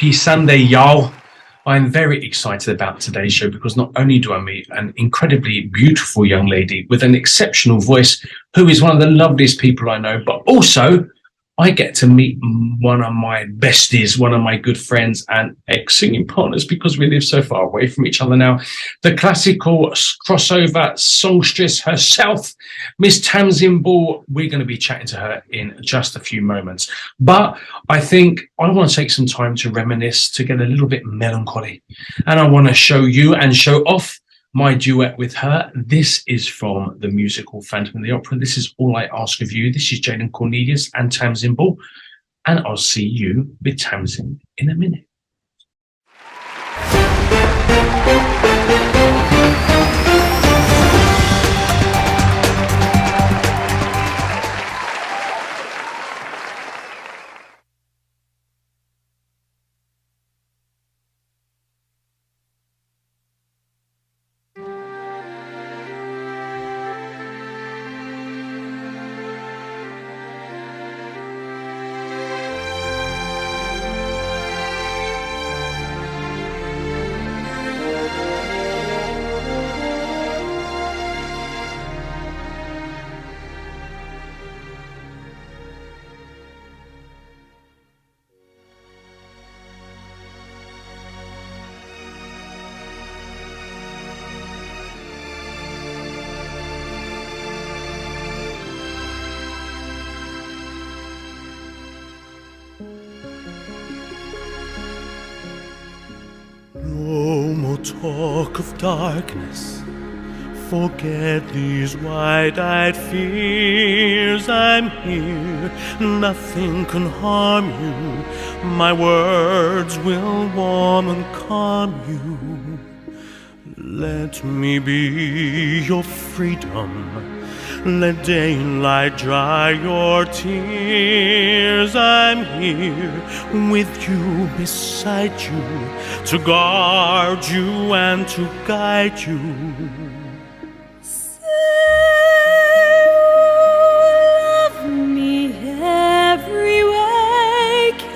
Happy Sunday, y'all. I'm very excited about today's show because not only do I meet an incredibly beautiful young lady with an exceptional voice who is one of the loveliest people I know, but also I get to meet one of my besties, one of my good friends and ex-singing partners because we live so far away from each other now. The classical crossover songstress herself, Miss Tamsin Ball. We're going to be chatting to her in just a few moments. But I think I want to take some time to reminisce, to get a little bit melancholy. And I want to show you and show off my duet with her. This is from the musical Phantom of the Opera. This is All I Ask of You. This is Jaden, Cornelious and Tamsin Ball. And I'll see you with Tamsin in a minute. No more talk of darkness. Forget these wide-eyed fears. I'm here, nothing can harm you. My words will warm and calm you. Let me be your freedom. Let daylight dry your tears. I'm here with you, beside you, to guard you and to guide you. Say you love me every waking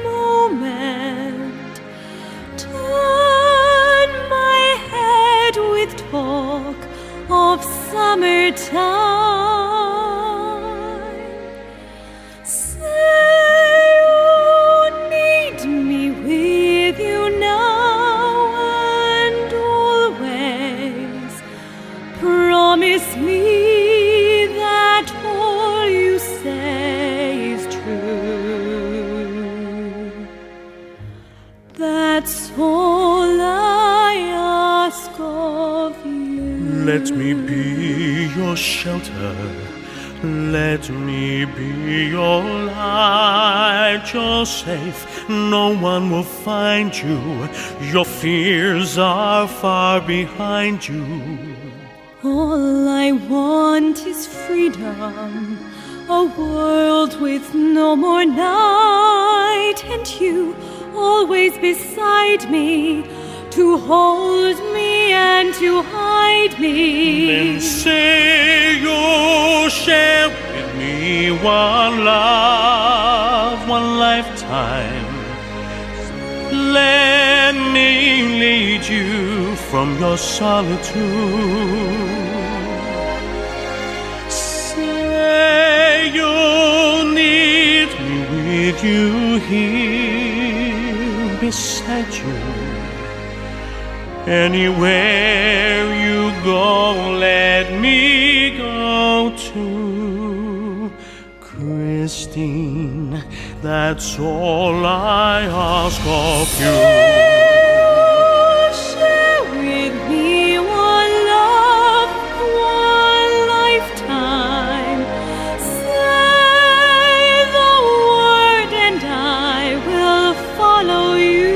moment. Turn my head with talk of summertime. Say you need me with you now and always. Promise me that all you say is true. That's all I ask of you. Let me be your shelter. Let me be your light. You're safe, no one will find you. Your fears are far behind you. All I want is freedom, a world with no more night, and you always beside me, to hold me and to hide me. Then say you'll share with me one love, one lifetime. Let me lead you from your solitude. Say you'll need me with you here beside you. Anywhere you go, let me go too. Christine, that's all I ask of you. Share with me one love, one lifetime. Say the word and I will follow you.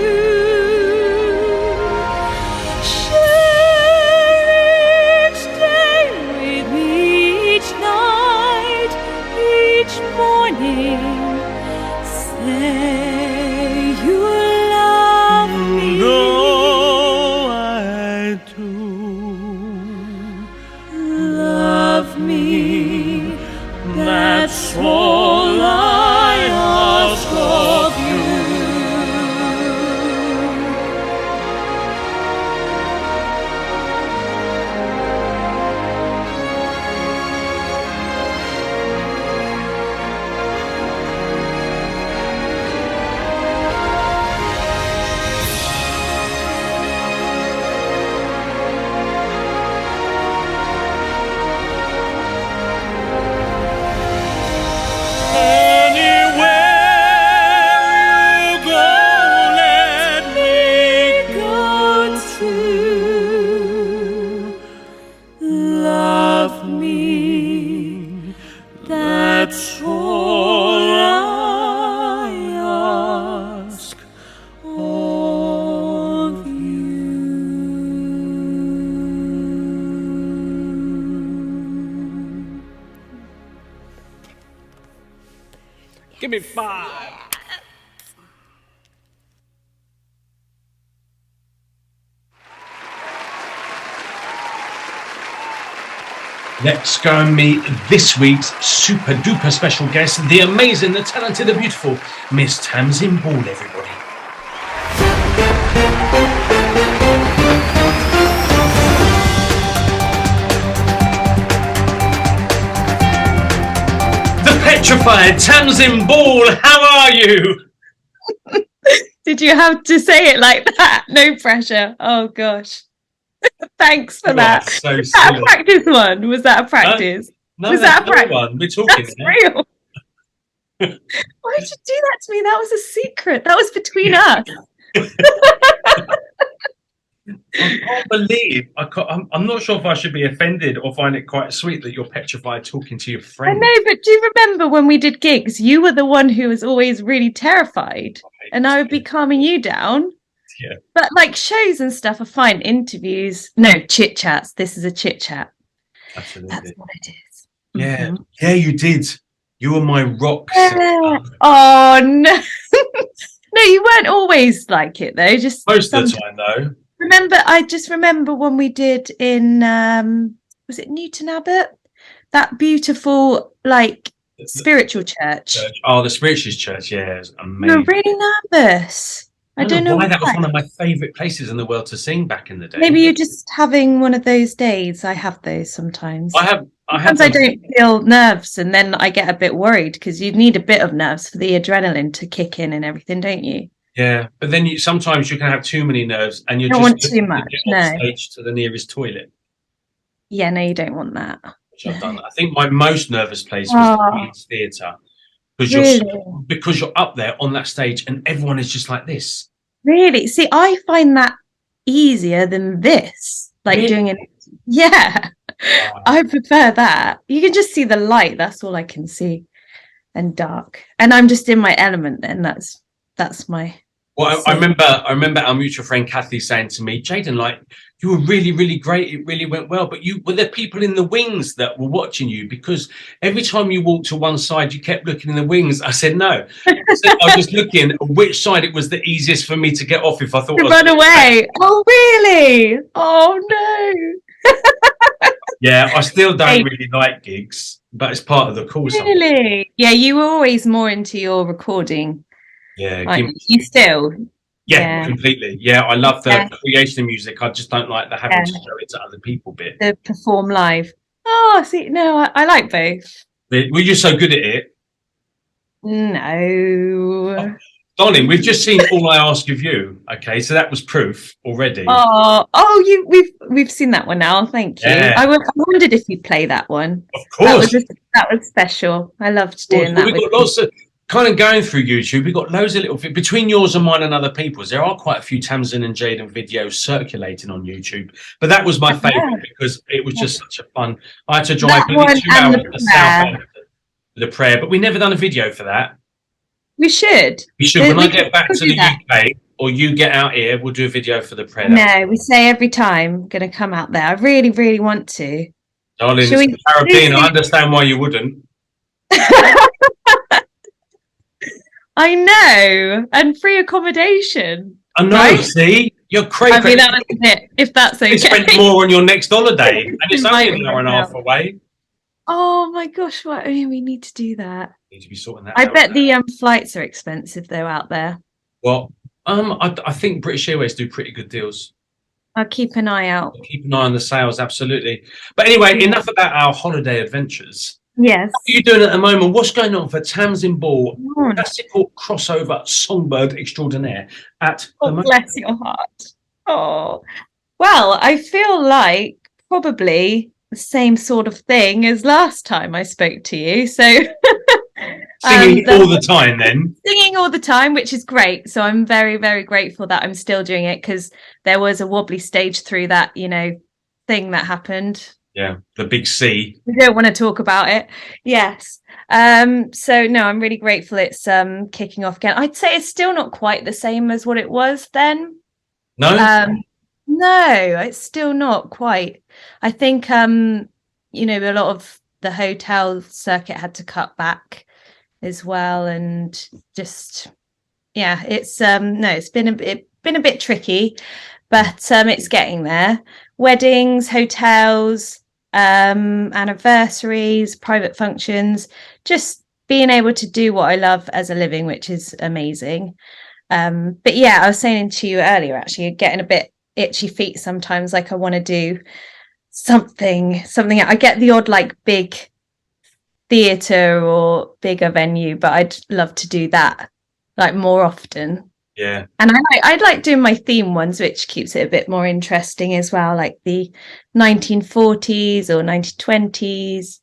Give me 5. Let's go and meet this week's super duper special guest, the amazing, the talented, the beautiful Miss Tamsin Ball, everybody. The petrified Tamsin Ball, how are you? Did you have to say it like that? No pressure. Oh gosh. Thanch for that. So Was that a practice one? Was that a practice? No, was that's that a practice? one. We're talking. That's real. Why did you do that to me? That was a secret. That was between us. I can't believe I'm not sure if I should be offended or find it quite sweet that you're petrified talking to your friend. I know, but do you remember when we did gigs? You were the one who was always really terrified, and I would be calming you down. Yeah. But like shows and stuff are fine. Interviews, no chit chats. This is a chit chat. Absolutely. That's what it is. Yeah. Mm-hmm. Yeah, you did. You were my rock. Yeah. Oh no. No, you weren't always like it though. Just Most of the time though. I just remember when we did in was it Newton Abbot? That beautiful like spiritual church. Oh, the Spiritualist Church, yeah, it's amazing. You're really nervous. I don't know why. That was one of my favourite places in the world to sing back in the day. Maybe you're just having one of those days. I have those sometimes. Sometimes I don't feel nerves, and then I get a bit worried because you need a bit of nerves for the adrenaline to kick in and everything, don't you? Yeah, but then sometimes you can have too many nerves, and you don't want too much. No, stage to the nearest toilet. Yeah, no, you don't want that. Which I've done. I think my most nervous place was the Queen's Theatre, because you're up there on that stage, and everyone is just like this. Really? See, I find that easier than this. Like really? Doing it. Yeah. Oh. I prefer that. You can just see the light. That's all I can see. And dark. And I'm just in my element then. That's my Well, I remember our mutual friend Kathy saying to me, Jaden, like, you were really, really great. It really went well. But were there people in the wings that were watching you? Because every time you walked to one side, you kept looking in the wings. I said, no. I was just looking which side it was the easiest for me to get off if I thought I was run away. Oh, really? Oh, no. Yeah, I still don't really like gigs, but it's part of the course. Really? Yeah, you were always more into your recording. Yeah. Like, you still... Yeah, completely. Yeah, I love the creation of music. I just don't like the having to show it to other people bit. The perform live. Oh, see, no, I like both. Were you so good at it? No. Oh, darling, we've just seen All I Ask of You. Okay, so that was proof already. We've seen that one now. Thank you. Yeah. I wondered if you'd play that one. Of course. That was special. I loved doing that. We've got lots of... Kind of going through YouTube, we've got loads of little between yours and mine and other people's. There are quite a few Tamsin and Jaden videos circulating on YouTube, but that was my favourite because it was just such a fun. I had to drive nearly 2 hours to South End for the prayer, but we never done a video for that. We should. We should. When I get back to the UK or you get out here, we'll do a video for the prayer. No, we say every time, going to come out there. I really, really want to. Darling, it's the Caribbean. I understand why you wouldn't. I know, and free accommodation. I know. Right? See, you're crazy. I mean, that was it. If that's okay. You spend more on your next holiday, and it's only an hour and a half away. Oh my gosh! What? I mean, we need to do that. Need to be sorting that. I bet the flights are expensive though out there. Well, I think British Airways do pretty good deals. I'll keep an eye out. Keep an eye on the sales, absolutely. But anyway, enough about our holiday adventures. Yes. What are you doing at the moment? What's going on for Tamsin Ball, classical crossover songbird extraordinaire at the moment? Bless your heart. Oh, well, I feel like probably the same sort of thing as last time I spoke to you. So singing all the time then? Singing all the time, which is great. So I'm very, very grateful that I'm still doing it because there was a wobbly stage through that, thing that happened. Yeah, the big C. We don't want to talk about it. Yes. So no, I'm really grateful it's kicking off again. I'd say it's still not quite the same as what it was then. No? No, it's still not quite. I think a lot of the hotel circuit had to cut back as well, and just it's it's been a bit tricky, but it's getting there. Weddings, hotels, anniversaries, private functions, just being able to do what I love as a living, which is amazing. But I was saying to you earlier, actually, getting a bit itchy feet sometimes, like I want to do something. I get the odd like big theatre or bigger venue, but I'd love to do that like more often. Yeah. And I'd like doing my theme ones, which keeps it a bit more interesting as well, like the 1940s or 1920s.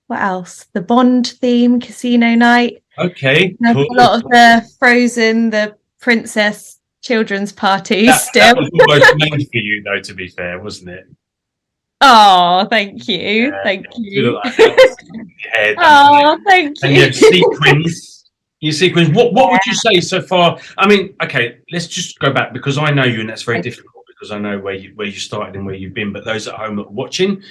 What else? The Bond theme, Casino Night. Okay, cool. A lot of the Frozen, the Princess children's parties still. That was almost made for you, though, to be fair, wasn't it? Oh, thank you. Thank you. Like hair Oh, thank you. And your sequins. What would you say so far? I mean, okay, let's just go back, because I know you, and that's very difficult because I know where you started and where you've been. But those at home that are watching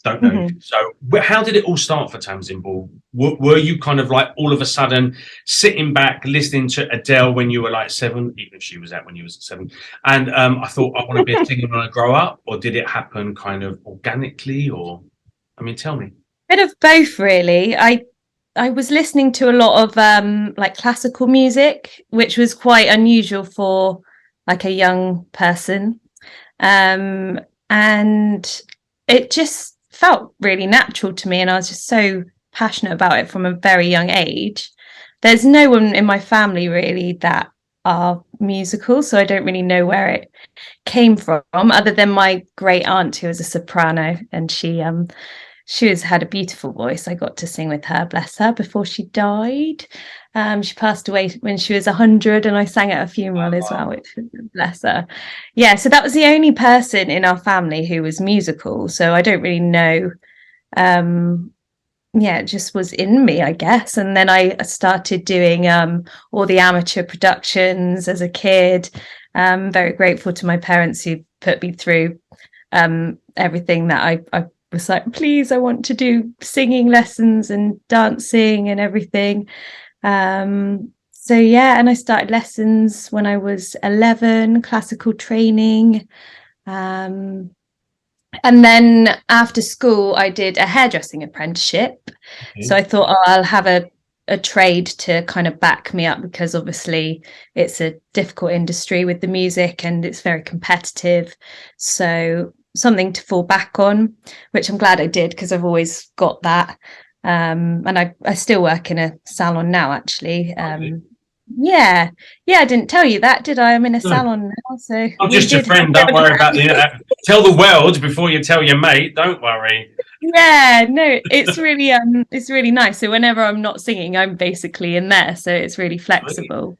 don't know. Mm-hmm. So how did it all start for Tamsin Ball? Were you kind of like all of a sudden sitting back listening to Adele when you were like 7, even if she was out when you was 7, and I thought I want to be a singer when I grow up? Or did it happen kind of organically? Or, I mean, tell me. Bit of both, really. I was listening to a lot of like classical music, which was quite unusual for like a young person, and it just felt really natural to me, and I was just so passionate about it from a very young age. There's no one in my family really that are musical, so I don't really know where it came from, other than my great aunt, who was a soprano, and she had a beautiful voice. I got to sing with her, bless her, before she died. She passed away when she was 100, and I sang at a funeral as well, which, bless her. Yeah, so that was the only person in our family who was musical. So I don't really know. It just was in me, I guess. And then I started doing all the amateur productions as a kid. Very grateful to my parents who put me through everything that I was like, please, I want to do singing lessons and dancing and everything. And I started lessons when I was 11, classical training. And then after school, I did a hairdressing apprenticeship. Okay. So I thought, I'll have a trade to kind of back me up, because obviously it's a difficult industry with the music and it's very competitive. So something to fall back on, which I'm glad I did, because I've always got that. And I still work in a salon now, actually. I didn't tell you that, did I? I'm in a salon now. So I'm just your friend, don't worry about the tell the world before you tell your mate, don't worry. Yeah, no, it's really nice. So whenever I'm not singing, I'm basically in there, so it's really flexible.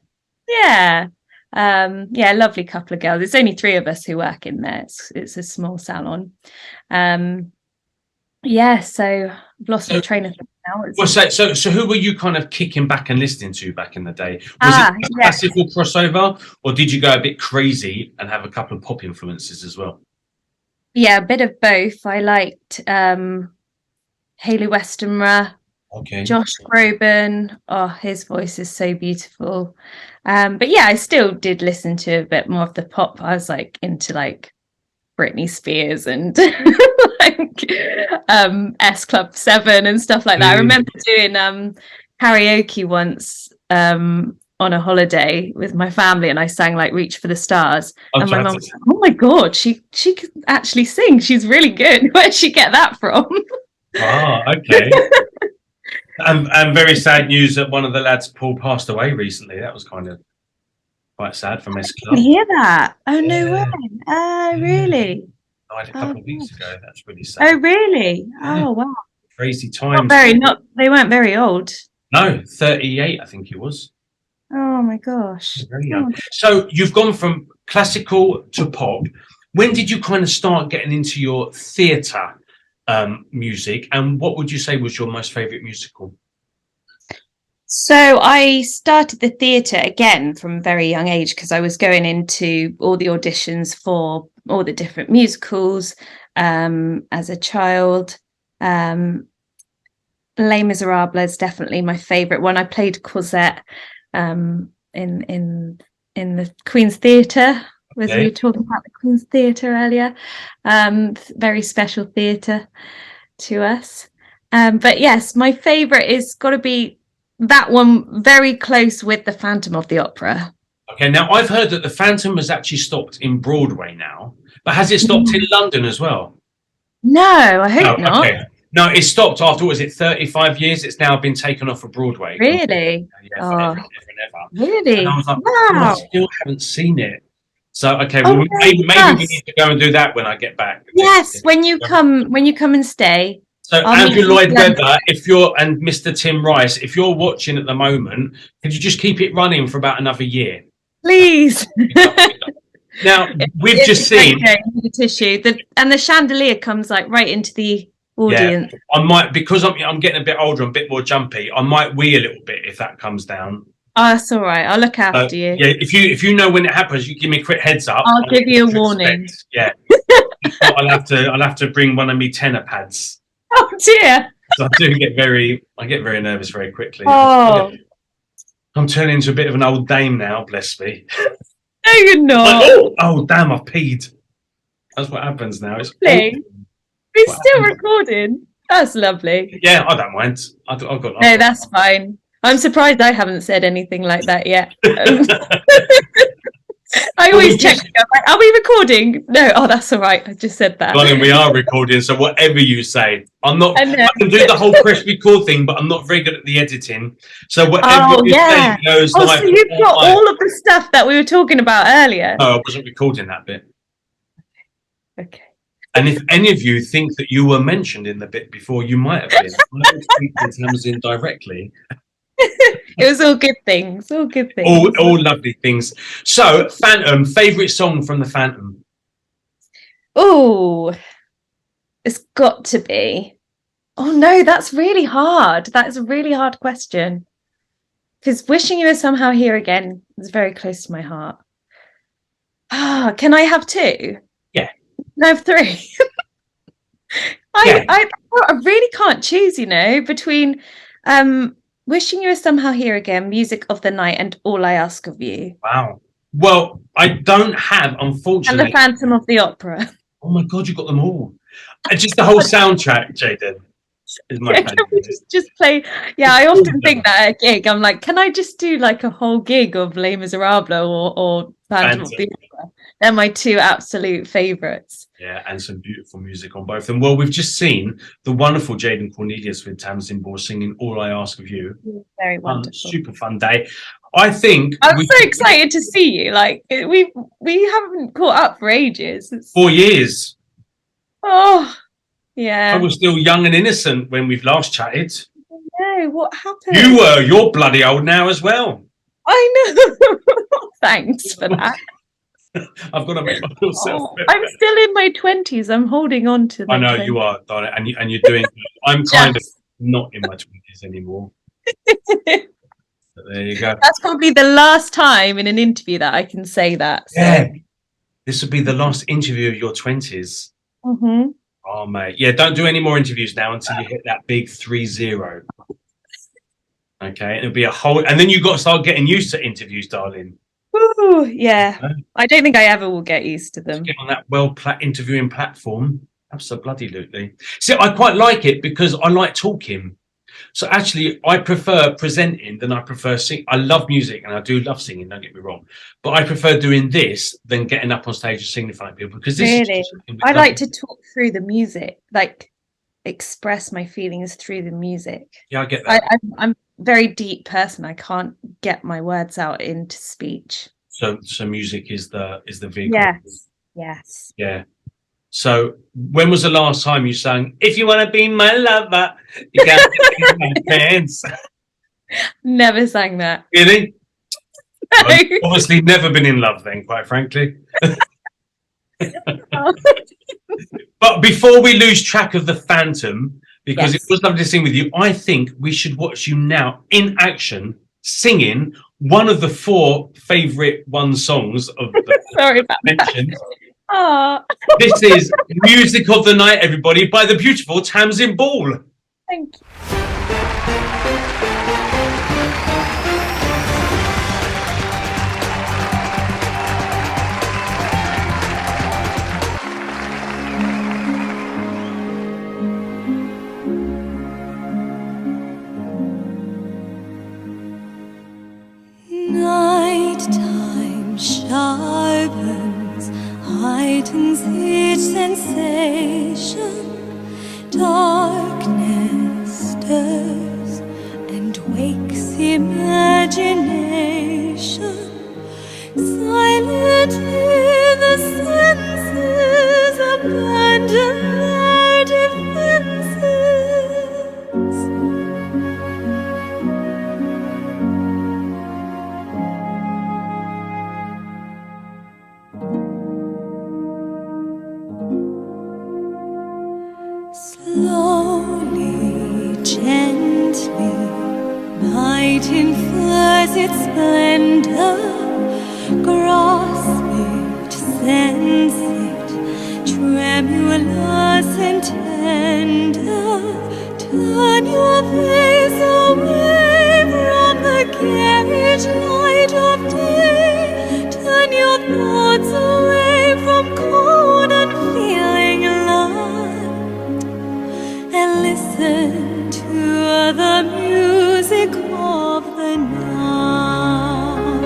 Really? Yeah, lovely couple of girls. It's only 3 of us who work in there. It's a small salon. So I've lost my train of thought now. So who were you kind of kicking back and listening to back in the day? Was it a classical crossover, or did you go a bit crazy and have a couple of pop influences as well? Yeah, a bit of both. I liked Hayley Westenra, Josh Groban. Oh, his voice is so beautiful. But I still did listen to a bit more of the pop. I was like into like Britney Spears and like S Club 7 and stuff like that. I remember doing karaoke once on a holiday with my family, and I sang like Reach for the Stars. And my mum was like, oh my god, she can actually sing, she's really good. Where'd she get that from? Okay. And very sad news that one of the lads, Paul, passed away recently. That was kind of quite sad from S Club. I hear that. Oh, no way. Really? Died a couple of weeks ago. That's really sad. Oh, really? Oh, wow. Crazy times. They weren't very old. No, 38, I think he was. Oh my gosh. Very young. So you've gone from classical to pop. When did you kind of start getting into your theatre music, and what would you say was your most favourite musical? So I started the theatre again from a very young age, because I was going into all the auditions for all the different musicals as a child. Les Miserables is definitely my favourite one. I played Cosette in the Queen's Theatre. As we were talking about the Queen's Theatre earlier, very special theatre to us. But yes, my favourite is got to be that one, very close with the Phantom of the Opera. Okay, now I've heard that the Phantom has actually stopped in Broadway now, but has it stopped in London as well? No, I hope not. Okay. No, it stopped after, was it 35 years? It's now been taken off of Broadway. Really? Yeah, forever and ever and ever. Really? And I was like, wow. I still haven't seen it. So, okay, well, maybe we need to go and do that when I get back. Yes, when you come and stay. So, Andrew Lloyd Webber, and Mr. Tim Rice, if you're watching at the moment, could you just keep it running for about another year? Please. Now, we've just seen the tissue, and the chandelier comes like right into the audience. Yeah, I might, because I'm getting a bit older, I'm a bit more jumpy. I might wee a little bit if that comes down. Oh, that's all right. I'll look after you. Yeah, if you know when it happens, you give me a quick heads up. I'll give you a warning. Yeah, I'll have to bring one of me tenor pads. Oh dear! So I get very nervous very quickly. Oh, I'm turning into a bit of an old dame now. Bless me. No, you're not. Oh, damn! I peed. That's what happens now. We're still recording. That's lovely. Yeah, I don't mind. I've got. No, that's fine. I'm surprised I haven't said anything like that yet. I always check. Like, are we recording? No. Oh, that's all right. I just said that. Darling, we are recording, so whatever you say, I'm not. I can do the whole press record thing, but I'm not very good at the editing. So whatever you say goes like. So you've got all of the stuff that we were talking about earlier. No, I wasn't recording that bit. Okay. And if any of you think that you were mentioned in the bit before, you might have been. I don't speak to Tamsin directly. It was all good things. All good things. All lovely things. So, Phantom, favourite song from the Phantom? Oh, it's got to be. Oh no, that's really hard. That's a really hard question. Because Wishing You Were Somehow Here Again is very close to my heart. Can I have two? Yeah. Can I have three? I really can't choose, between Wishing You Were Somehow Here Again, Music of the Night, and All I Ask of You. Wow. Well, I don't have, unfortunately. And The Phantom of the Opera. Oh my God, you got them all. Just the whole soundtrack, Jaden. Is my can we just play? Yeah, I often think that at a gig, I'm like, can I just do like a whole gig of Les Miserables or Phantom of the Opera? They're my two absolute favourites. Yeah, and some beautiful music on both of them. Well, we've just seen the wonderful Jaden Cornelious with Tamsin Ball singing All I Ask of You. Very wonderful. Super fun day. I think I'm so excited to see you. Like we haven't caught up for ages. 4 years. Oh, yeah. I was still young and innocent when we've last chatted. No, what happened? You're bloody old now as well. I know. Thanks for that. I've got to make myself. I'm still in my 20s. I'm holding on to. I know 20s. You are, darling, and you're doing. I'm kind of not in my 20s anymore. But there you go. That's probably the last time in an interview that I can say that. So. Yeah, this will be the last interview of your 20s. Mm-hmm. Oh mate, yeah. Don't do any more interviews now until you hit that big 3-0. Okay, it'll be a whole, and then you got to start getting used to interviews, darling. Ooh, yeah. I don't think I ever will get used to them. Get on that interviewing platform. Absolutely. See, I quite like it because I like talking. So actually, I prefer presenting than I prefer singing. I love music and I do love singing, don't get me wrong. But I prefer doing this than getting up on stage and singing in front of people. Because this really? I like to talk through the music, like express my feelings through the music. Yeah, I get that. I'm a very deep person. I can't get my words out into speech. So music is the vehicle. Yes. Yeah. So when was the last time you sang "If You Want to Be My Lover, You Got to Be My Pants"? Never sang that. Really? No. Well, obviously never been in love then, quite frankly. But before we lose track of the Phantom, because it was lovely to sing with you, I think we should watch you now in action singing one of the 4 favourite songs of the Sorry about mentioned. That. Oh. This is Music of the Night, everybody, by the beautiful Tamsin Ball. Thank you. Nighttime sharpens, heightens each sensation. Darkness stirs and wakes imagination. Silently the senses abandon their defenses. Slowly, gently, night infers its splendor. Grasp it, sense it, tremulous and tender. Turn your face away from the garish light of day. Turn your thoughts away from cold and feeling light, and listen to the music of the night.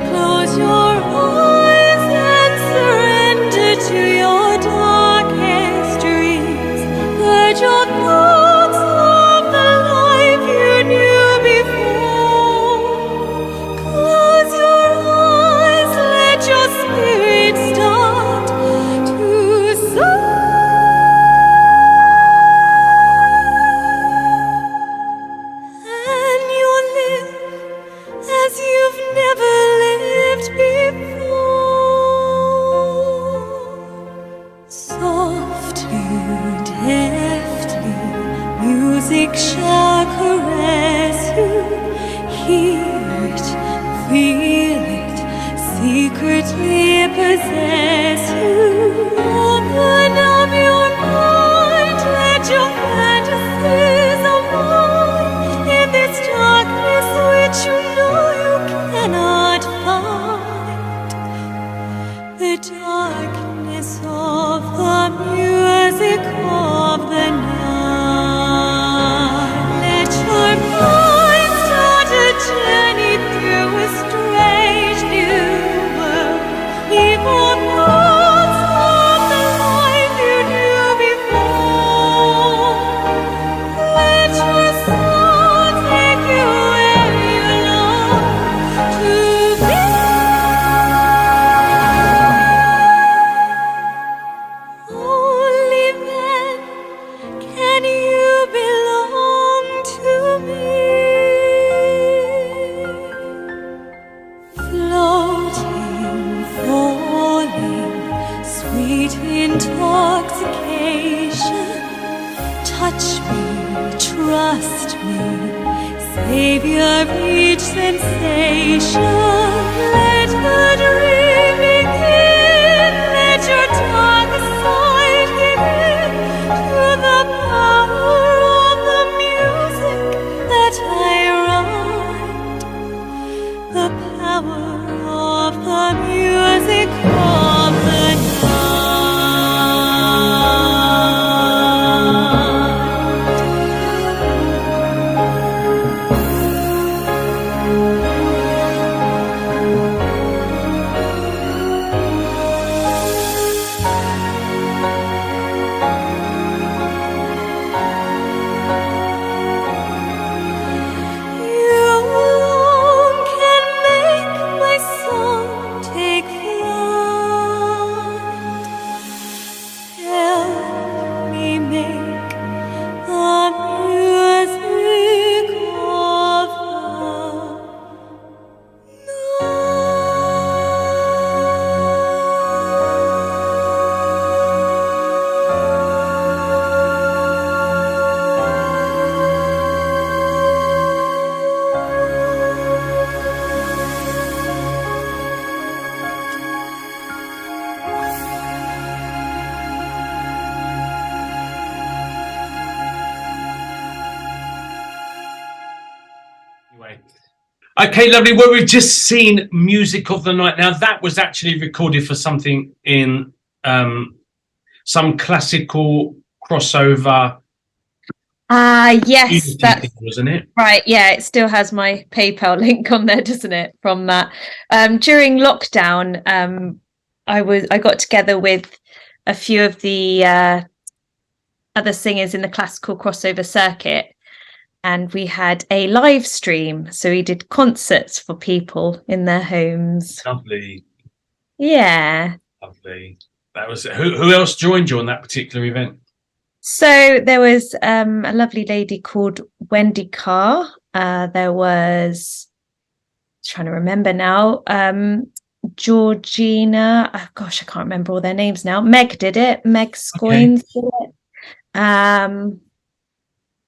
Close your eyes and surrender to your darkest dreams. Purge your thoughts of the life you knew before. Close your eyes, let your spirit start to soar. And you'll live as you've never lived before. Softly, deftly, music shall caress you. Hear it, feel it, secretly possess you. Open up your mind, let your fantasies unwind in this darkness which you know you cannot find. The darkness of the music of the night. Let your mind start a journey through a strange new world. Leave all thoughts of the life you knew before. Let your soul take you where you long to be. Only then can you belong to me. Floating, falling, sweet intoxication. Touch me, trust me, savior of each sensation. Let the dream begin, let your dark side give in to the power of the music that I write. The power of the music of the night. Okay. Okay, lovely. Well, we've just seen Music of the Night. Now, that was actually recorded for something in some classical crossover Yes, unity that's thing, wasn't it? right. Yeah, it still has my PayPal link on there, doesn't it? From that. During lockdown, I got together with a few of the other singers in the classical crossover circuit, and we had a live stream. So we did concerts for people in their homes. Lovely, Yeah. lovely. That was who else joined you on that particular event? So there was a lovely lady called Wendy Carr. There was, trying to remember now, Georgina. Oh, gosh, I can't remember all their names now. Meg did it. Meg Scoins did it.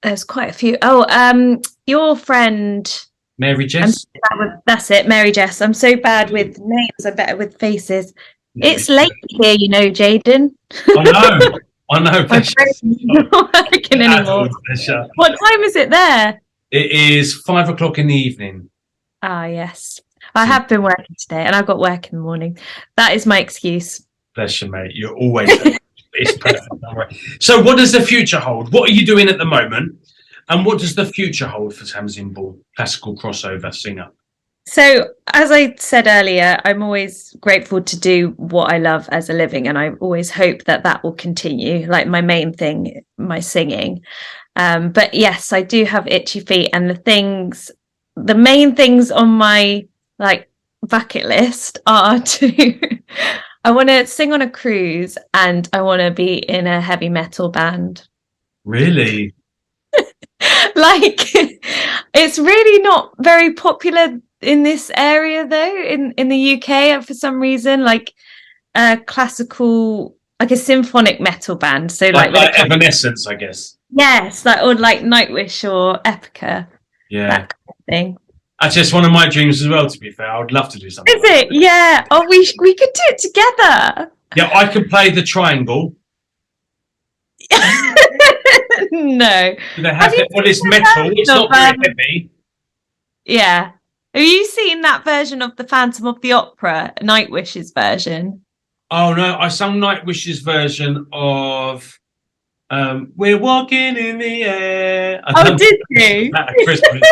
There's quite a few. Oh, your friend Mary Jess. That's it, Mary Jess. I'm so bad with names. I'm better with faces. No, It's late here, you know, Jaden. I know. I know. My brain's not working anymore. What time is it there? It is 5 o'clock in the evening. Ah, yes. I have been working today, and I've got work in the morning. That is my excuse. Bless you, mate. You're always. It's perfect. Don't worry. So, what does the future hold? What are you doing at the moment? And what does the future hold for Tamsin Ball, classical crossover singer? So, as I said earlier, I'm always grateful to do what I love as a living, and I always hope that that will continue. Like my main thing, my singing. But yes, I do have itchy feet, and the main things on my like bucket list are to I want to sing on a cruise, and I want to be in a heavy metal band. Really? Like, it's really not very popular in this area though, in the UK for some reason, like a classical, like a symphonic metal band. So like Evanescence, I guess. Yes, like or like Nightwish or Epica. Yeah. That kind of thing. That's just one of my dreams as well, to be fair. I would love to do something. Is it? Yeah. Oh, we could do it together. Yeah, I can play the triangle. No. They have well, it's metal. It's not very heavy. Yeah. Have you seen that version of the Phantom of the Opera, Nightwish's version? Oh no, I sung Nightwish's version of We're Walking in the Air. Oh, did you? At Christmas.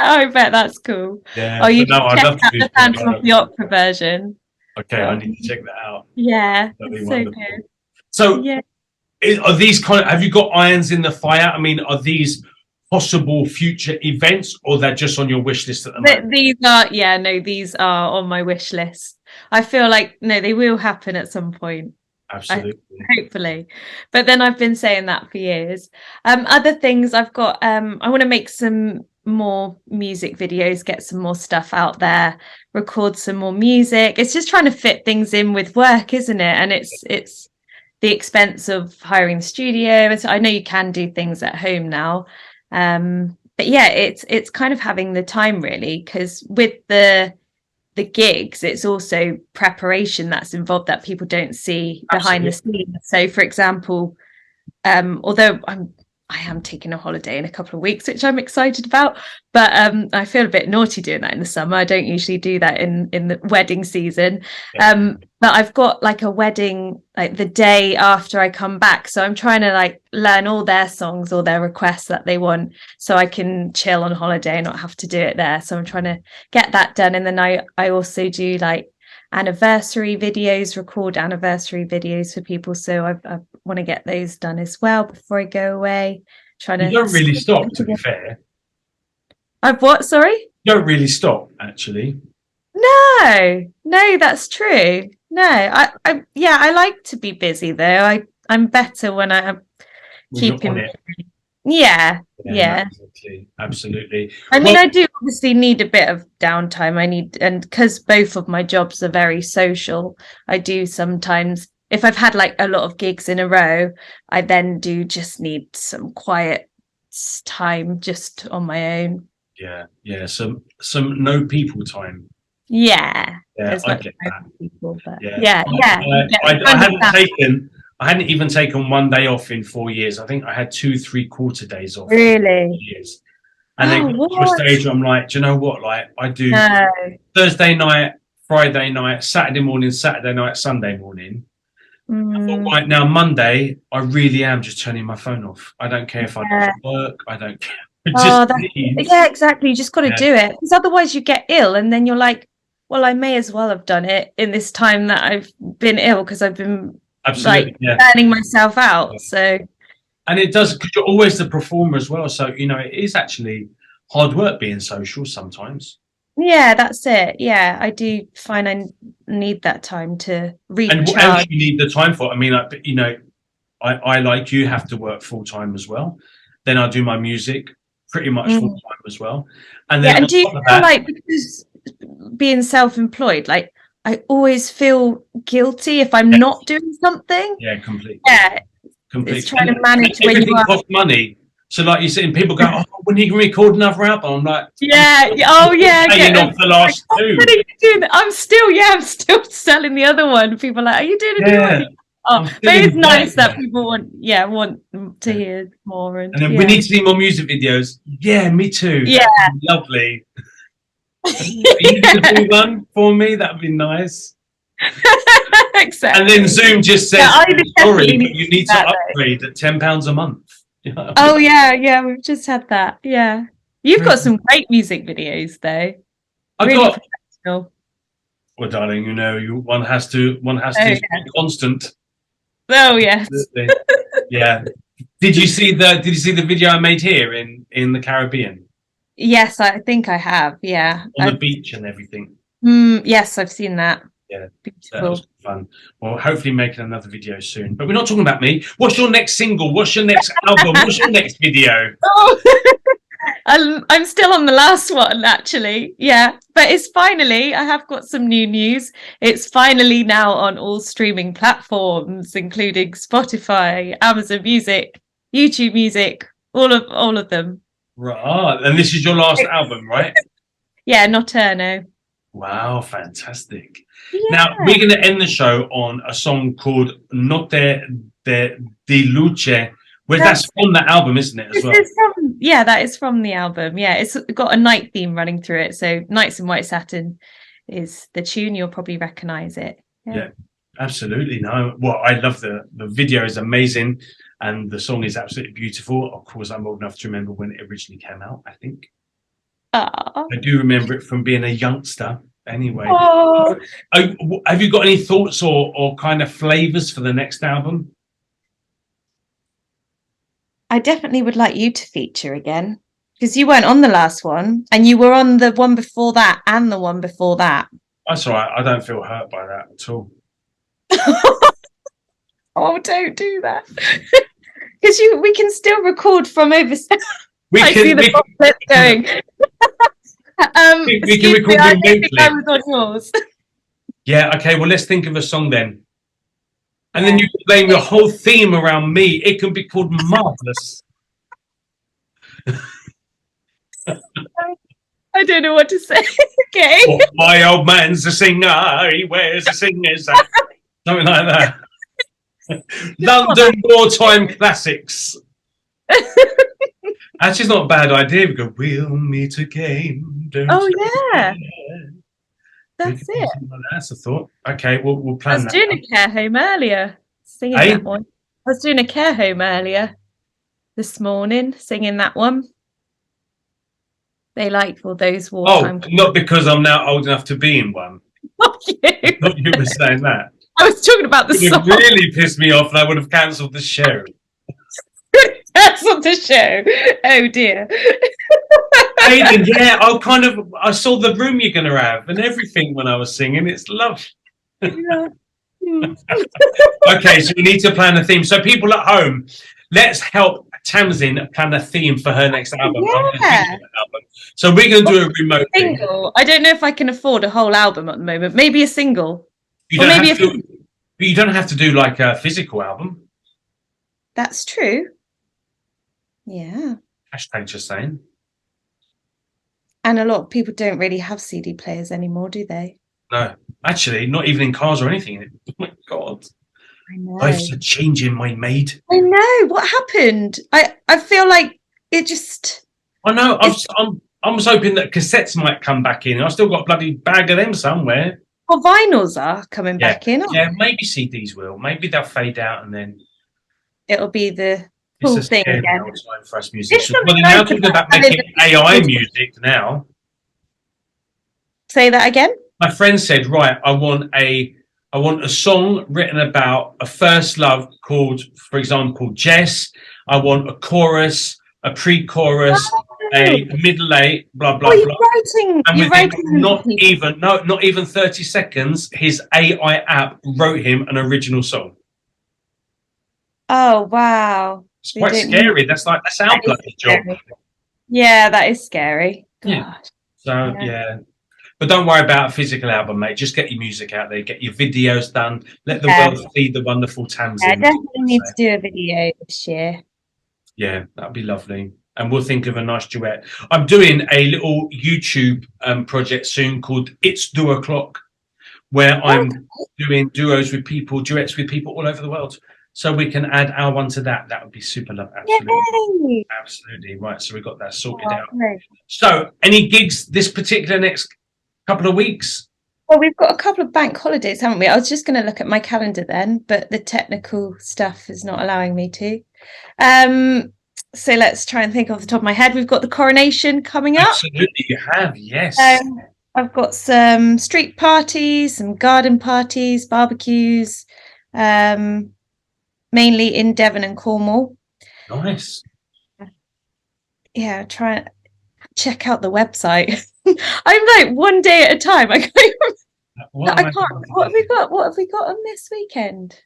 I bet that's cool. Yeah. Oh, you no, should check out the Phantom of the Opera version. Okay, I need to check that out. Yeah, That'd be so wonderful. good. So, yeah. Are these have you got irons in the fire? I mean, are these possible future events, or they're just on your wish list at the moment? These are on my wish list. I feel like they will happen at some point. Absolutely. Hopefully. But then I've been saying that for years. Other things I've got, I want to make some more music videos, get some more stuff out there, record some more music. It's just trying to fit things in with work, isn't it? And it's the expense of hiring the studio. And so I know you can do things at home now. But yeah, it's kind of having the time really, because with the gigs, it's also preparation that's involved that people don't see behind the scenes. So for example, although I am taking a holiday in a couple of weeks, which I'm excited about, but I feel a bit naughty doing that in the summer. I don't usually do that in the wedding season. But I've got like a wedding like the day after I come back, so I'm trying to like learn all their songs or their requests that they want, so I can chill on holiday and not have to do it there. So I'm trying to get that done. And then I also do like anniversary videos, record anniversary videos for people, so I want to get those done as well before I go away. You don't really stop, to be fair. I've what? Sorry? You don't really stop, actually. No, that's true. No, I like to be busy though. I'm better when I'm keeping. Yeah. Absolutely. I mean, I do obviously need a bit of downtime. And because both of my jobs are very social, I do sometimes, if I've had like a lot of gigs in a row, I then do just need some quiet time just on my own. Yeah. Some no people time. Yeah. I get that. People, but yeah. I hadn't even taken one day off in 4 years. I think I had 2 3/4 days off. Really? Years. And then Oh, got to a what? stage where I'm like, do you know what? Like I do No. Thursday night, Friday night, Saturday morning, Saturday night, Sunday morning. I thought, Mm, right now, Monday, I really am just turning my phone off. I don't care if I yeah. don't work. I don't care. I just Oh, need. yeah, exactly. You just got to Yeah, do it because otherwise you get ill, and then you're like, well, I may as well have done it in this time that I've been ill because I've been absolutely. like Yeah. burning myself out. So And it does, because you're always the performer as well. So, it is actually hard work being social sometimes. yeah, that's it. Yeah, I do find I need that time to And what else recharge. you need the time for? I mean, like, I like you have to work full time as well. Then I do my music pretty much full Mm. time as well. And Yeah, then and on do you top of feel that, like because being self-employed, like I always feel guilty if I'm not doing something. yeah, completely. Yeah, it's Completely. trying to And manage when you everything are. costs money. So, like you said, and people go, "Oh, when are you going to record another album?" I'm like, "I'm Yeah. Oh, yeah. paying off the Like, last oh, two." what are you doing? I'm still selling the other one. People are like, are you doing a new Yeah, one? Oh, I'm but still it's in debt. nice that people want to Yeah. hear more and And then we yeah. need to see more music videos. Yeah, me too. Yeah. That'd be lovely. Are you going to do one for me? That'd be nice. And then Exactly. Zoom just Yeah, says, I "Sorry, definitely but need to you see need to that though. upgrade at £10 a month." You know? Oh yeah, we've just had that. Yeah. You've got some great music videos though. I Really got. professional. Well, darling, one has Oh to yeah. stay constant. Oh yes. Absolutely. Yeah. Did you see the video I made here in the Caribbean Yes, I think I have. Yeah. on the beach and everything? Yes, I've seen that. Yeah, that was Beautiful. fun. Well, hopefully making another video soon. But we're not talking about me. What's your next single? What's your next album? What's your next video? Oh, I'm still on the last one, actually. Yeah, but it's finally, I have got some new news. It's finally now on all streaming platforms, including Spotify, Amazon Music, YouTube Music, all of them. Right, and this is your last album, right? Yeah, Notturno. Wow, fantastic. Now, Yeah, we're going to end the show on a song called Notte di Luce, where that's from the album, isn't it, as this well? is from, yeah, that is from the album. Yeah, it's got a night theme running through it. So Nights in White Satin is the tune. You'll probably recognize it. Yeah, absolutely. No, well, I love the video is amazing, and the song is absolutely beautiful. Of course, I'm old enough to remember when it originally came out. I think Aw. I do remember it from being a youngster. Anyway, Oh. have you got any thoughts or kind of flavors for the next album? I definitely would like you to feature again because you weren't on the last one and you were on the one before that and the one before that. That's all right. I don't feel hurt by that at all. Oh, don't do that. Because we can still record from overseas. We I can, see the we, booklet going. we can Excuse me, record I don't think remotely. I was on yours. Yeah, okay, well, let's think of a song then. And Yeah. then you can blame your whole theme around me. It can be called Marvelous. I don't know what to say. Okay. Or, my old man's a singer. He wears a singer's hat. Something like that. London wartime classics. Actually, it's not a bad idea. We go, we'll meet again. Don't Oh, you yeah. forget." That's it. That's a thought. Okay, we'll I plan was that. doing a care home earlier, singing Hey? that one. I was doing a care home earlier this morning, singing that one. They like all those Oh, wartime. not because I'm now old enough to be in one. Fuck you. I thought you were saying that. I was talking about the It song. really pissed me off and I would have cancelled the show. That's on the show. Oh dear. Jaden, yeah, I saw the room you're going to have and everything when I was singing. It's love. Yeah. Hmm. Okay, so we need to plan a theme. So people at home, let's help Tamsin plan a theme for her next album. I'm gonna Yeah. feature that album. So we're going to do a remote thing. Single. I don't know if I can afford a whole album at the moment. Maybe a single. You Or don't, maybe have to, but you don't have to do like a physical album. That's true. Yeah. Hashtag just saying. And a lot of people don't really have CD players anymore, do they? No, actually, not even in cars or anything. Oh my God. I know. Life's a changing, my maid. I know. What happened? I feel like it just I know. I was hoping that cassettes might come back in. I've still got a bloody bag of them somewhere. Well, vinyls are coming Yeah, back in. aren't yeah. Maybe CDs will. Maybe they'll fade out, and then they? It'll be the it's cool a thing scary again. old time for us There's musicians. Well, something they're now nice talking about having making AI music now. Say that again. My friend said, "Right, I want a song written about a first love called, for example, Jess. I want a chorus, a pre-chorus, a middle eight, blah Oh, blah blah." And you're within writing them for people. not even 30 seconds, his AI app wrote him an original song. Oh, wow. It's We quite don't need scary. That's our that. Is bloody job. scary. Yeah, that is scary. Yeah. Gosh. So yeah. But don't worry about a physical album, mate. Just get your music out there, get your videos done, let the Yeah. world see the wonderful Yeah, I Tamsin. definitely need to do a video this year. Yeah, that'd be lovely. And we'll think of a nice duet. I'm doing a little YouTube project soon called It's 2 o'clock, where I'm doing duets with people all over the world. So we can add our one to that. That would be super love. Absolutely. Yay! Absolutely. Right. So we got that sorted out. Great. So any gigs this particular next couple of weeks? Well, we've got a couple of bank holidays, haven't we? I was just going to look at my calendar then, but the technical stuff is not allowing me to. So let's try and think off the top of my head. We've got the coronation coming up. Absolutely, you have, yes. I've got some street parties, some garden parties, barbecues, mainly in Devon and Cornwall. Nice. Yeah, try and check out the website. I'm like one day at a time. I can't. What have we got? What have we got on this weekend?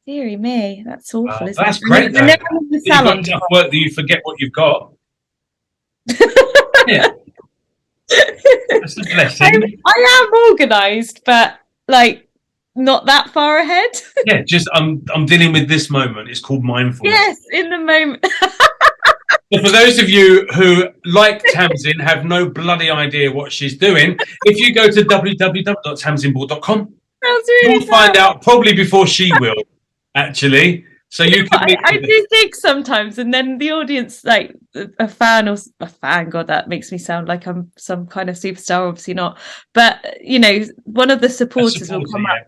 Deary me, that's awful. Isn't That's it? great. And then I'm in the You've got salon. enough work that you forget what you've got. Yeah. That's a blessing. I am organised, but like not that far ahead. Yeah, just I'm dealing with this moment. It's called mindfulness. Yes, in the moment. So for those of you who, like Tamsin, have no bloody idea what she's doing, if you go to www.tamsinball.com, you'll find out probably before she will, actually. So you can. I do think sometimes, and then the audience, like a fan, God, that makes me sound like I'm some kind of superstar. Obviously not, but you know, one of the supporters will come up.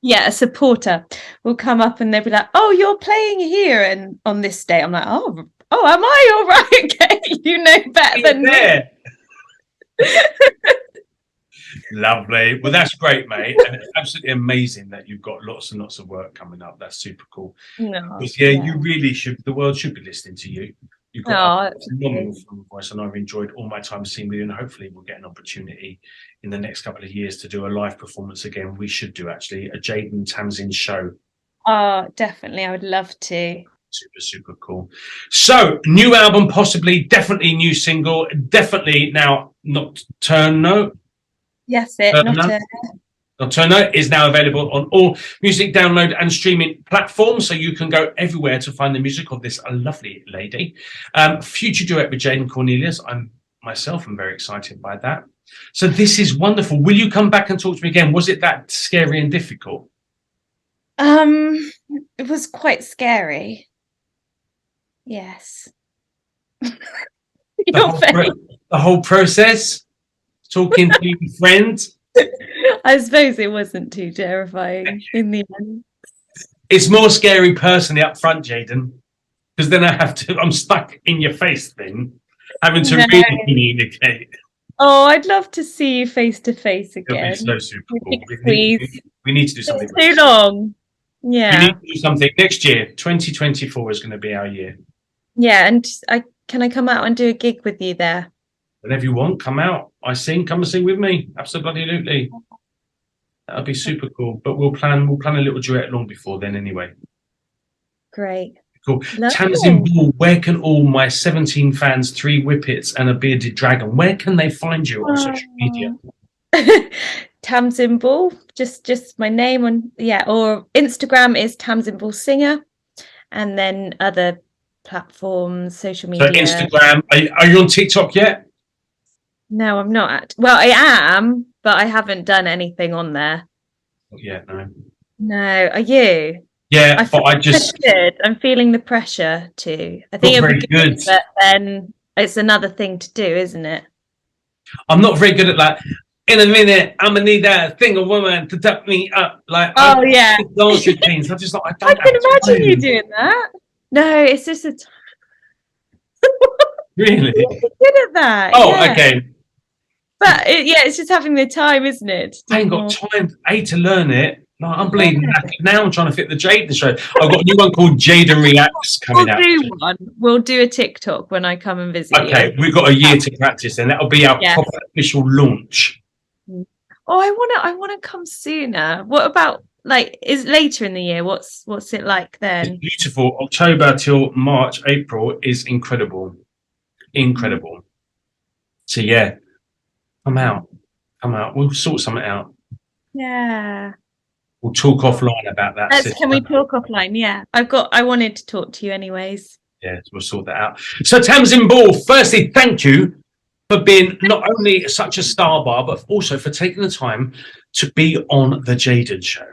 Yeah, a supporter will come up and they'll be like, "Oh, you're playing here," and on this day, I'm like, "Oh, am I all right?" Okay, you know better than me. Lovely. Well, that's great, mate. And it's absolutely amazing that you've got lots and lots of work coming up. That's super cool. No, you really should. The world should be listening to you. You've got a phenomenal voice, and I've enjoyed all my time seeing you. And hopefully, we'll get an opportunity in the next couple of years to do a live performance again. We should do actually a Jaden Tamsin show. Oh, definitely. I would love to. Super cool. So, new album, possibly, definitely new single, definitely now Nocturno. Yes, Nocturno is now available on all music download and streaming platforms, so you can go everywhere to find the music of this lovely lady. Future duet with Jaden Cornelious. I'm very excited by that. So this is wonderful. Will you come back and talk to me again? Was it that scary and difficult? It was quite scary. Yes. The whole process? Talking to your friends? I suppose it wasn't too terrifying in the end. It's more scary personally up front, Jaden, because then I'm stuck in your face then, having to really communicate. Oh, I'd love to see you face to face again. It'll be so super cool. We need to do something. It's too long. Yeah. We need to do something next year. 2024 is going to be our year. Yeah, and can I come out and do a gig with you there? Whenever you want, come out. Come and sing with me. Absolutely. That'll be super cool. But we'll plan a little duet long before then anyway. Great. Cool. Tamsin Ball, where can all my 17 fans, 3 whippets and a bearded dragon, where can they find you on social media? Tamsin Ball, just my name on, or Instagram is Tamsin Ball Singer, and then other platforms, social media. So Instagram, are you on TikTok yet? No, I'm not. Well, I am, but I haven't done anything on there. Not yet, no. No, are you? Yeah, but I'm feeling the pressure too. I think very good. But then it's another thing to do, isn't it? I'm not very good at like, in a minute, I'm gonna need that single woman to tap me up. Like, Oh yeah, dance routines. I just like, I I don't can have imagine you time. doing that. No, it's just a Really? good at that. Oh, yeah. okay. But it's just having the time, isn't it? I ain't got time to learn it. No, I'm bleeding knackered now. I'm trying to fit the Jaden show. I've got a new one called Jaden Reacts coming out. We'll do a TikTok when I come and visit you. Okay, we've got a year to practice, and that'll be our proper official launch. Oh, I wanna come sooner. What about like is later in the year? What's it like then? It's beautiful. October till March, April is incredible. Incredible. So yeah, come out. We'll sort something out. Yeah. We'll talk offline about that. Can we talk offline? Yeah. I wanted to talk to you anyways. Yeah, we'll sort that out. So Tamsin Ball, firstly, thank you for being not only such a star bar, but also for taking the time to be on the Jaden show.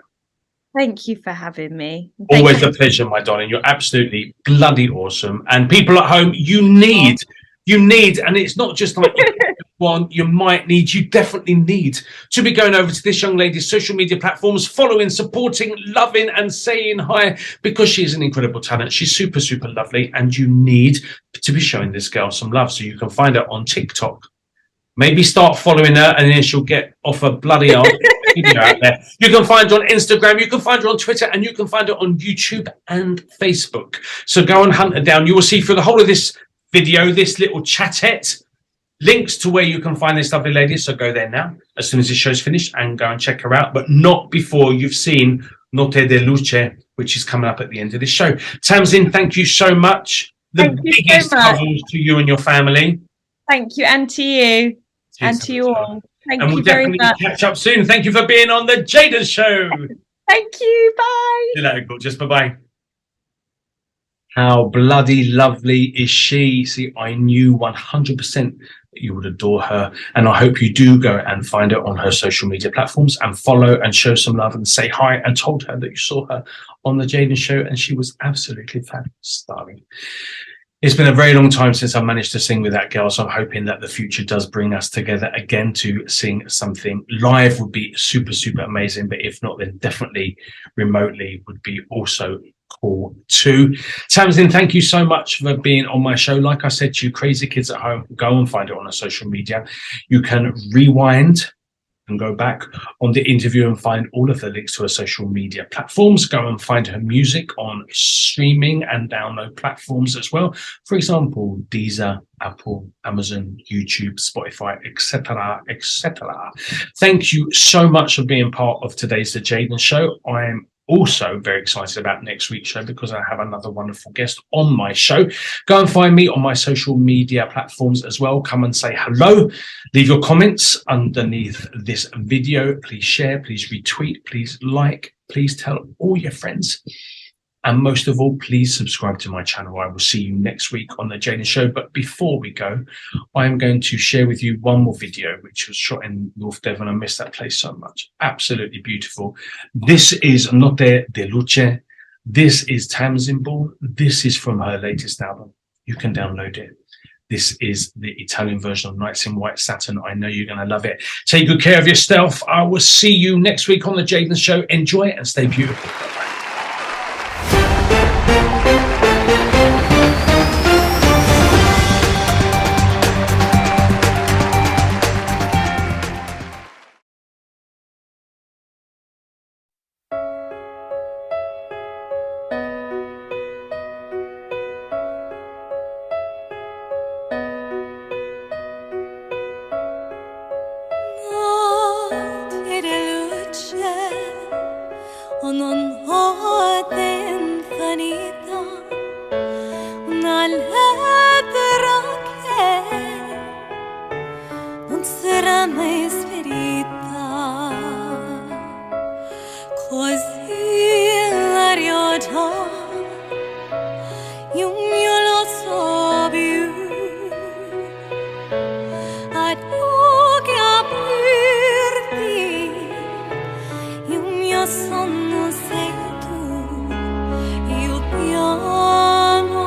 Thank you for having me. Always a pleasure, my darling. You're absolutely bloody awesome. And people at home, you need, and it's not just like you definitely need to be going over to this young lady's social media platforms, following, supporting, loving, and saying hi, because she's an incredible talent. She's super, super lovely, and you need to be showing this girl some love. So you can find her on TikTok. Maybe start following her, and then she'll get off her bloody arse. Out there. You can find her on Instagram, you can find her on Twitter, and you can find her on YouTube and Facebook. So go and hunt her down. You will see through the whole of this video, this little chatette, links to where you can find this lovely lady. So go there now, as soon as this show's finished, and go and check her out, but not before you've seen Notte de Luce, which is coming up at the end of this show. Tamsin, thank you so much. The biggest cuddles to you and your family. Thank you, and to you. And to you all. Thank you very much. And we'll definitely catch up soon. Thank you for being on the Jaden show. Thank you. Bye. See you later, gorgeous. Bye-bye. How bloody lovely is she? See, I knew 100% that you would adore her. And I hope you do go and find her on her social media platforms and follow and show some love and say hi, and told her that you saw her on the Jaden show and she was absolutely fabulous, darling. It's been a very long time since I managed to sing with that girl, so I'm hoping that the future does bring us together again to sing something live. Would be super, super amazing, but if not, then definitely remotely would be also cool too. Tamsin, thank you so much for being on my show. Like I said to you, crazy kids at home, go and find it on her social media. You can rewind and go back on the interview and find all of the links to her social media platforms. Go and find her music on streaming and download platforms as well. For example, Deezer, Apple, Amazon, YouTube, Spotify, etc., etc. Thank you so much for being part of today's The Jaden Show. I am also very excited about next week's show because I have another wonderful guest on my show. Go and find me on my social media platforms as well. Come and say hello. Leave your comments underneath this video. Please share, please retweet, please like, please tell all your friends. And most of all, please subscribe to my channel. I will see you next week on The Jaden Show. But before we go, I am going to share with you one more video, which was shot in North Devon. I miss that place so much. Absolutely beautiful. This is Notte de Luce. This is Tamsin Ball. This is from her latest album. You can download it. This is the Italian version of Nights in White Satin. I know you're going to love it. Take good care of yourself. I will see you next week on The Jaden Show. Enjoy and stay beautiful. Bye-bye. Sono sei tu, io ti amo.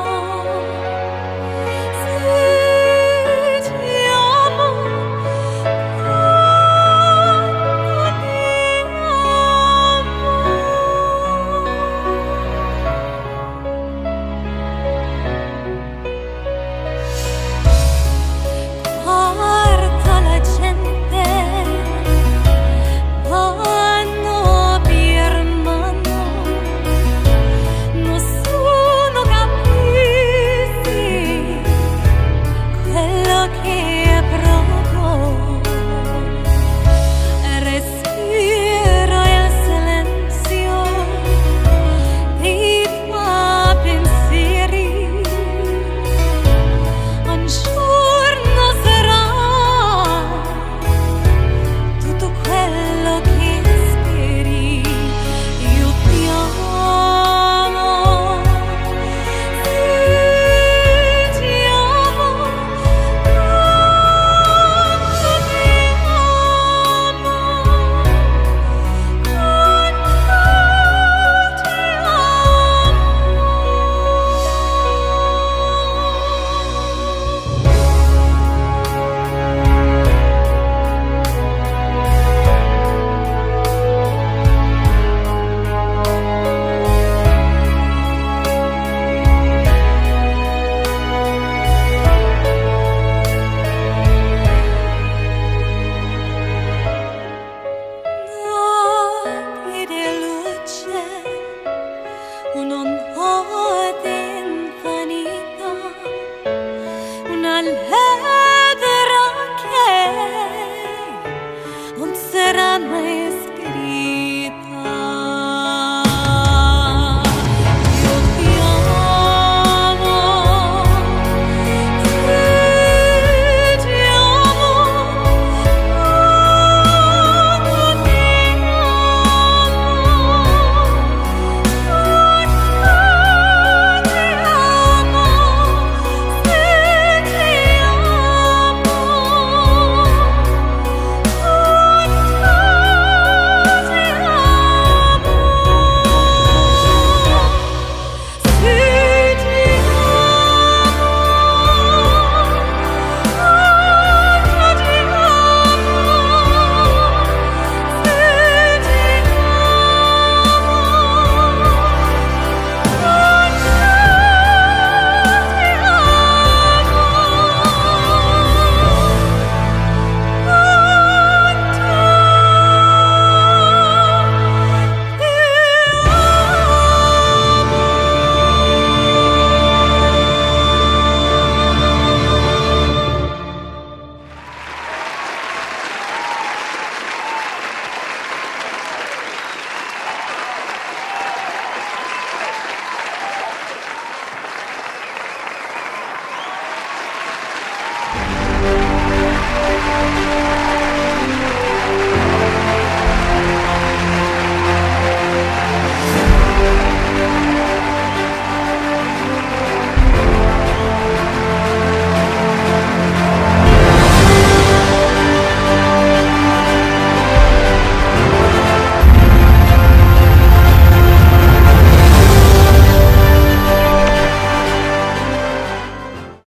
and